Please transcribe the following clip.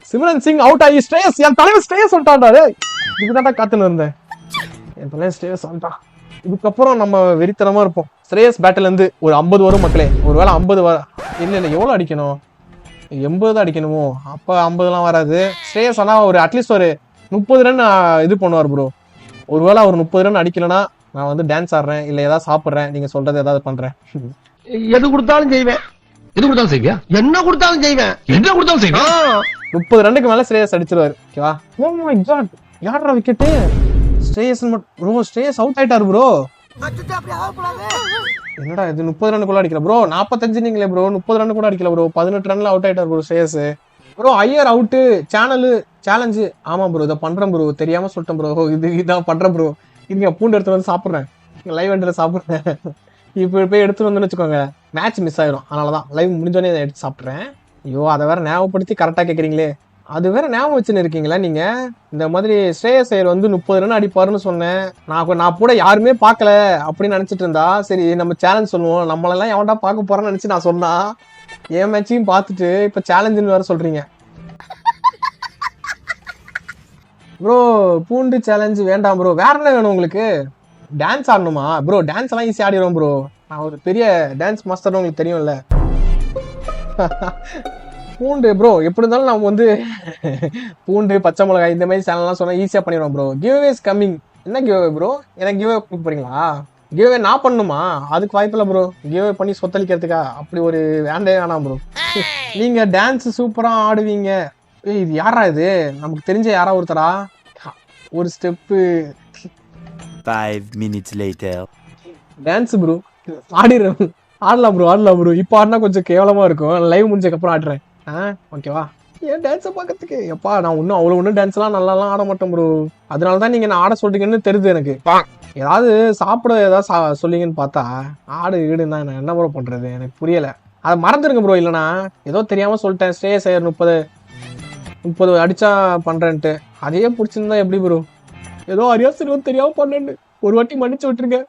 Simran Singh out ஆகி ஸ்ட்ரேயஸ் என் தலைவர் ஸ்ட்ரேயஸ் சொல்லிட்டான்டா. இதுதான்டா காத்துன்னு இருந்தேன். என் தலைவர் ஸ்ட்ரேயஸ் சொல்லிட்டான். இதுக்கப்புறம் நம்ம வெறித்தனமா இருப்போம். ஸ்ரேயஸ் பேட்டில் இருந்து ஒரு 50 வரும் மக்களே. ஒருவேளை 50 இல்ல எவ்வளவு அடிக்கணும்? 80 தான் அடிக்கணுமோ? அப்ப 50 வராது. ஸ்ரேயஸ் ஆனா ஒரு அட்லீஸ்ட் ஒரு 30 ரன் இது பண்ணுவார் ப்ரோ. ஒருவேளை அவர் 30 ரன் அடிக்கலன்னா நான் வந்து டான்ஸ் ஆடுறேன், இல்ல ஏதாவது சாப்பிடுறேன், நீங்க சொல்றது ஏதாவது பண்றேன். எது கொடுத்தாலும் செய்வேன். எது கொடுத்தாலும் செய்வியா? என்ன கொடுத்தாலும் செய்வேன். என்ன கொடுத்தாலும் செய்வேன். 30 ரன்னுக்கு மேல ஸ்ரேயஸ் அடிச்சிருவாரு. ஓகேவா? ஓ மை காட், யாரா விக்கெட்? ஸ்ரேயஸ் ப்ரோ. ஸ்ரேயஸ் அவுட் ஆயிட்டாரு ப்ரோ. என்னடா இது 30 ரன்னுக்குள்ள அடிக்கல ப்ரோ. 45 நீங்களே ப்ரோ. 30 ரன் கூட அடிக்கல ப்ரோ. 18 ரன்ல அவுட் ஆயிட்டாரு bro Shreyas. Bro Iyer out. Challenge. ஆமா ப்ரோ, இதை பண்றேன் ப்ரோ. தெரியாம சொல்லிட்டேன் ப்ரோ. இதான் பண்றேன் ப்ரோ. இங்க பூண்டு எடுத்து வந்து சாப்பிடுறேன். லைவ் எண்ட்ல சாப்பிடுறேன். இப்ப போய் எடுத்துட்டு வந்து வச்சுக்கோங்க, மேட்ச் மிஸ் ஆயிடும். அதனாலதான் லைவ் முடிஞ்சோடனே இதை எடுத்து சாப்பிட்றேன். ஐயோ, அதை வேற ஞாபகப்படுத்தி கரெக்டா கேக்குறீங்களே. அது வேற ஞாபகம் வச்சுன்னு இருக்கீங்களா நீங்க? இந்த மாதிரி ஸ்ரேயஸ் ஐயர் வந்து 30 ரன் அடிப்பாருன்னு சொன்னேன். நான் கூட யாருமே பார்க்கல அப்படின்னு நினைச்சிட்டு இருந்தா, சரி நம்ம சேலஞ்ச் சொல்லுவோம், நம்மளெல்லாம் எவன்டா பார்க்க போறான்னு நினைச்சு நான் சொன்னா, என் மேட்சையும் பார்த்துட்டு இப்ப சேலஞ்சுன்னு வேற சொல்றீங்க ப்ரோ. பூண்டு சேலஞ்சு வேண்டாம் ப்ரோ. வேற என்ன வேணும் உங்களுக்கு? டான்ஸ் ஆடணுமா ப்ரோ? டான்ஸ் எல்லாம் ஈஸி ஆடிடுவோம் ப்ரோ. நான் ஒரு பெரிய டான்ஸ் மாஸ்டர், உங்களுக்கு தெரியும்ல. பூண்டு ப்ரோ எப்படி இருந்தாலும் நம்ம வந்து பூண்டு பச்சை மிளகாய் இந்த மாதிரி சேனல்லாம் சொன்னா ஈஸியா பண்ணிடுவோம் ப்ரோ. Giveaways coming. என்ன கிவ்அவே ப்ரோ? எனக்கு கிவ்அவே கொடுக்க போறீங்களா? கிவ்அவே நான் பண்ணுமா? அதுக்கு வாய்ப்பில்லை ப்ரோ. கிவ்அவே பண்ணி சொத்தளிக்கிறதுக்கா? அப்படி ஒரு வேண்டாம் ப்ரோ. நீங்க டான்ஸ் சூப்பரா ஆடுவீங்க. இது யாரா இது? நமக்கு தெரிஞ்ச யாரா ஒருத்தரா? ஒரு step. 5 minutes later. Dance bro ஆடலாம் ப்ரோ. இப்போ ஆடினா கொஞ்சம் கேவலமா இருக்கும். லைவ் முடிஞ்சதுக்கப்புறம் ஆடுறேன். ஓகேவா? ஏன் டான்ஸை பார்க்கறதுக்கு எப்பா நான் ஒன்றும் டான்ஸ்லாம் நல்லாலாம் ஆட மாட்டேன் ப்ரோ. அதனாலதான் நீங்க நான் ஆட சொல்றீங்கன்னு தெரியுது எனக்கு. ஏதாவது சாப்பிட ஏதாவது சொல்லிங்கன்னு பார்த்தா ஆடு ஈடுன்னா நான் என்ன ப்ரோ பண்றது? எனக்கு புரியல. அதை மறந்துருங்க ப்ரோ. இல்லைனா ஏதோ தெரியாம சொல்லிட்டேன். ஸ்ரேயஸ் ஐயர் 30 அடிச்சா பண்றேன்ட்டு. அதையே பிடிச்சிருந்தா எப்படி ப்ரோ? ஏதோ அறியாசரி தெரியாம பண்ணேன்னு ஒரு வாட்டி மன்னிச்சு விட்டுருங்க.